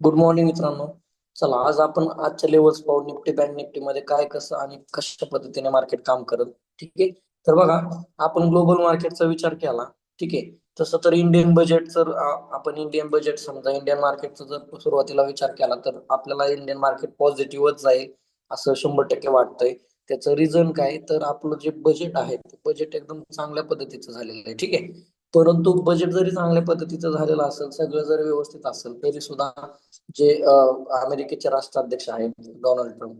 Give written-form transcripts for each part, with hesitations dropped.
Good morning मित्रांनो. चला आज आपण आजच्या लेवल्स पाहू निफ्टी बँक निफ्टी मध्ये काय कसं आणि कशा पद्धतीने मार्केट काम करत. ठीक आहे. तर बघा, आपण ग्लोबल मार्केटचा विचार केला. ठीक आहे. तसं तर इंडियन बजेट जर आपण इंडियन बजेट समजा इंडियन मार्केटचा जर सुरुवातीला विचार केला तर आपल्याला इंडियन मार्केट पॉझिटिव्हच जाईल असं 100% वाटतंय. त्याचं रिझन काय तर आपलं जे बजेट आहे ते बजेट एकदम चांगल्या पद्धतीचं झालेलं आहे. ठीक आहे. परंतु बजेट जरी चांगल्या पद्धतीचं झालेलं असेल, सगळं जर व्यवस्थित असेल तरी सुद्धा जे अमेरिकेचे राष्ट्राध्यक्ष आहेत डोनाल्ड ट्रम्प.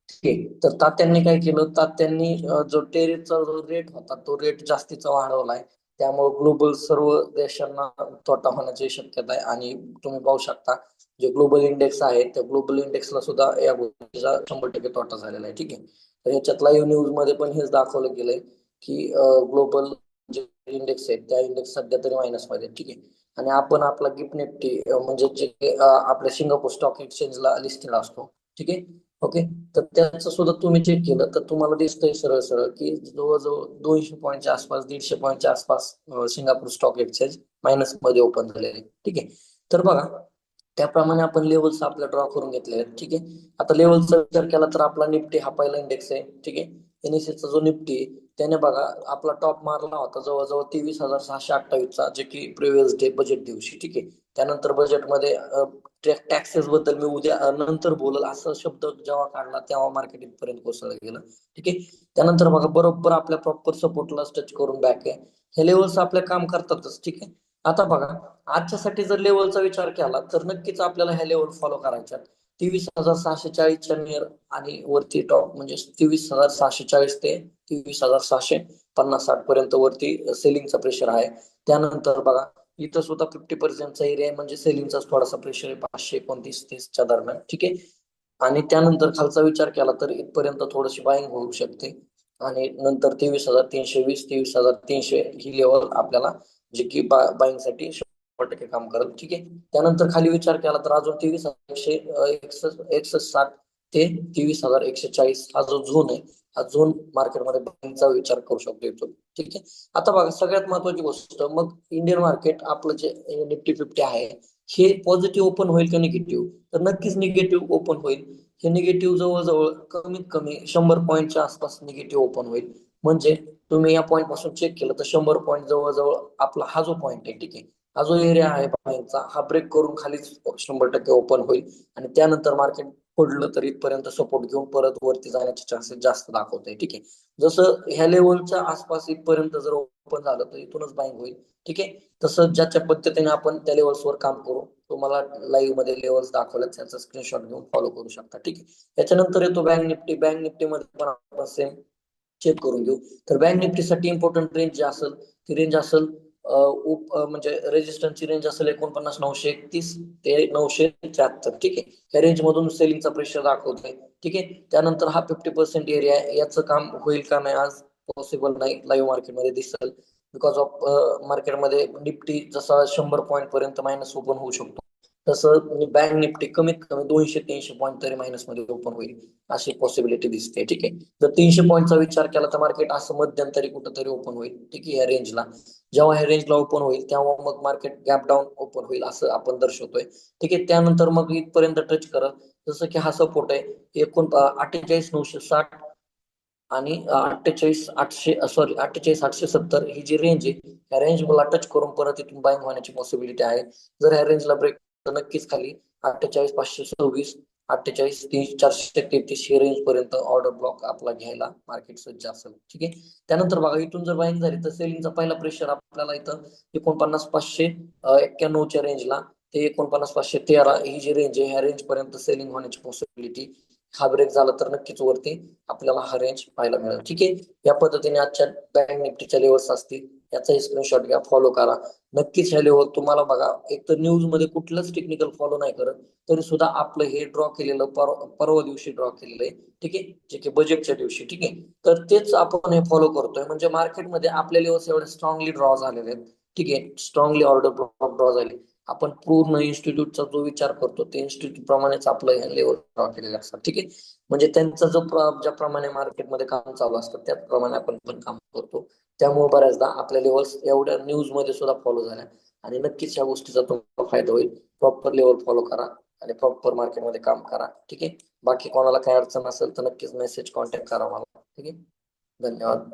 ठीक आहे. तर तात्यांनी काय केलं, तात्यांनी जो टेरिफचा जो रेट होता तो रेट जास्तीचा वाढवलाय. त्यामुळे ग्लोबल सर्व देशांना तोटा होण्याची शक्यता आहे. आणि तुम्ही पाहू शकता जे ग्लोबल इंडेक्स आहे त्या ग्लोबल इंडेक्सला सुद्धा या गोष्टीचा 100% तोटा झालेला आहे. ठीक आहे. तर याच्यात लाईव्ह न्यूज मध्ये पण हेच दाखवलं गेलंय की ग्लोबल जे इंडेक्स आहेत त्या इंडेक्स सध्या तरी मायनस मध्ये आहेत. ठीक आहे. आणि आपण आपला गिफ्ट निफ्टी म्हणजे जे आपल्या सिंगापूर स्टॉक एक्सचेंजला लिस्टेड असतो. ठीक आहे. ओके. तर त्याचं सुद्धा तुम्ही चेक केलं तर तुम्हाला दिसतंय सरळ सरळ की जवळजवळ 200 पॉईंटच्या आसपास 150 पॉईंटच्या आसपास सिंगापूर स्टॉक एक्सचेंज मायनस मध्ये ओपन झालेले. ठीक आहे. तर बघा, त्याप्रमाणे आपण लेवल्स आपल्या ड्रॉ करून घेतले आहेत. ठीक आहे. आता लेवलचा विचार केला तर आपला निफ्टी हा पहिला इंडेक्स आहे. ठीक आहे. एनएससीचा जो निफ्टी आहे त्याने बघा आपला टॉप मारला होता जवळजवळ 23,628चा, जे की प्रिव्हियस डे बजेट दिवशी. ठीक आहे. त्यानंतर बजेटमध्ये टॅक्सेस बद्दल मी उद्या नंतर बोलल असं शब्द जेव्हा काढला तेव्हा मार्केट इथपर्यंत कोसळलं गेलं. ठीक आहे. त्यानंतर बघा बरोबर आपल्या प्रॉपर सपोर्टला टच करून बॅक आहे. हे लेवल्स आपले काम करतातच. ठीक आहे. आता बघा, आजच्यासाठी जर लेवलचा विचार केला तर नक्कीच आपल्याला ह्या लेवल फॉलो करायच्या. 23,640च्या नियर आणि वरती टॉप म्हणजे 23,640 ते 23,650-60 पर्यंत वरती सेलिंगचा प्रेशर आहे. त्यानंतर बघा इथं सुद्धा 50%चा एरिया आहे म्हणजे सेलिंगचाच थोडासा प्रेशर आहे 529-30च्या दरम्यान. ठीक आहे. आणि त्यानंतर खालचा विचार केला तर इथपर्यंत थोडीशी बाईंग होऊ शकते. आणि नंतर 23,320 23,300 ही लेवल आपल्याला जे की बाईंगसाठी 100% काम करत. ठीक आहे. त्यानंतर खाली विचार केला तर अजून 23,161 ते 23,140 हा जो झोन आहे हा झोन मार्केटमध्ये बाईंगचा विचार करू शकतो येतो. ठीक आहे. आता बघा सगळ्यात महत्वाची गोष्ट, मग इंडियन मार्केट आपलं जे निफ्टी 50 आहे हे पॉझिटिव्ह ओपन होईल का निगेटिव्ह, तर नक्कीच निगेटिव्ह ओपन होईल. हे निगेटिव्ह जवळजवळ कमीत कमी 100 पॉईंटच्या आसपास निगेटिव्ह ओपन होईल. म्हणजे तुम्ही या पॉईंट पासून चेक केलं तर 100 पॉईंट जवळजवळ आपला हा जो पॉईंट आहे. ठीक आहे. हा जो एरिया आहे बाईंगचा हा ब्रेक करून खालीच 100% ओपन होईल. आणि त्यानंतर मार्केट पडलं तर इथपर्यंत सपोर्ट घेऊन परत वरती जाण्याचे चान्सेस जास्त दाखवते. ठीक आहे. जसं ह्या लेवलच्या आसपास इथपर्यंत जर ओपन झालं तर इथूनच बाईंग होईल. ठीक आहे. तसं ज्याच्या पद्धतीने आपण त्या लेवल्सवर काम करू, तुम्हाला लाईव्ह मध्ये लेवल्स दाखवल्यात त्याचा स्क्रीनशॉट घेऊन फॉलो करू शकता. ठीक आहे. याच्यानंतर येतो बँक निफ्टी. बँक निफ्टी मध्ये पण आपण सेम चेक करून घेऊ. तर बँक निफ्टीसाठी इम्पॉर्टंट रेंज जी असेल ती रेंज असेल म्हणजे रेजिस्टन्सची रेंज असेल 49,931 ते 973. ठीक आहे. या रेंज मधून सेलिंगचा प्रेशर दाखवतोय. ठीक आहे. त्यानंतर हा 50% एरिया आहे, याचं काम होईल का नाही आज पॉसिबल नाही, लाईव्ह मार्केटमध्ये दिसेल. बिकॉज ऑफ मार्केटमध्ये निफ्टी जसा 100 पॉईंट पर्यंत मायनस ओपन होऊ शकतो तसं बँक निफ्टी कमीत कमी 200-300 पॉईंट तरी मायनस मध्ये ओपन होईल अशी पॉसिबिलिटी दिसते. ठीक आहे. जर 300 पॉईंटचा विचार केला तर मार्केट असं मध्यंतरी कुठंतरी ओपन होईल. ठीक आहे. या रेंजला जेव्हा हे रेंजला ओपन होईल तेव्हा मग मार्केट गॅप डाऊन ओपन होईल असं आपण दर्शवतोय. ठीक आहे. त्यानंतर मग इथपर्यंत टच करत जसं की हा सपोर्ट आहे 48,960 आणि 48,870 ही जी रेंज आहे या रेंज मला टच करून परत इथून बाईंग होण्याची पॉसिबिलिटी आहे. जर ह्या रेंजला ब्रेक तर नक्कीच खाली 48,526 48,433 ही रेंज पर्यंत ऑर्डर ब्लॉक आपला घ्यायला मार्केट सज्ज असेल. ठीक आहे. त्यानंतर बघा इथून जर बाईंग झाली तर सेलिंगचा पहिला प्रेशर आपल्याला इथं 49,591च्या रेंजला ते 49,513 ही जी रेंज आहे ह्या रेंज पर्यंत सेलिंग होण्याची पॉसिबिलिटी. हा ब्रेक झाला तर नक्कीच वरती आपल्याला हा रेंज पाहायला मिळेल. ठीक आहे. या पद्धतीने आजच्या बँक निफ्टीच्या लेवल्स असतील, याचाही स्क्रीनशॉट घ्या, फॉलो करा. नक्कीच ह्या लेवल तुम्हाला बघा, एक तर न्यूज मध्ये कुठलंच टेक्निकल फॉलो नाही करत तरी सुद्धा आपलं हे ड्रॉ केलेलं परवा दिवशी ड्रॉ केलेलं आहे. ठीक आहे. जे की बजेटच्या दिवशी. ठीक आहे. तर तेच आपण हे फॉलो करतोय म्हणजे मार्केटमध्ये आपले लेवल्स एवढे स्ट्रॉंगली ड्रॉ झालेले आहेत. ठीक आहे. स्ट्रॉंगली ऑर्डर ब्लॉक ड्रॉ झाले. आपण पूर्ण इन्स्टिट्यूटचा जो विचार करतो ते इन्स्टिट्यूट प्रमाणेच आपलं हे लेवल ड्रॉ केलेले असतात. ठीक आहे. म्हणजे त्यांचं जो ज्याप्रमाणे मार्केटमध्ये काम चालू असतं त्याप्रमाणे आपण पण काम करतो. त्यामुळे बऱ्याचदा आपल्या लेवल्स एवढ्या न्यूज मध्ये सुद्धा फॉलो झाल्या आणि नक्कीच या गोष्टीचा तुम्हाला फायदा होईल. प्रॉपर लेवल फॉलो करा. आणि प्रॉपर मार्केटमध्ये काम करा. ठीक आहे. बाकी कोणाला काही अडचण असेल तर नक्कीच मेसेज कॉन्टॅक्ट करा मला. ठीक आहे. धन्यवाद.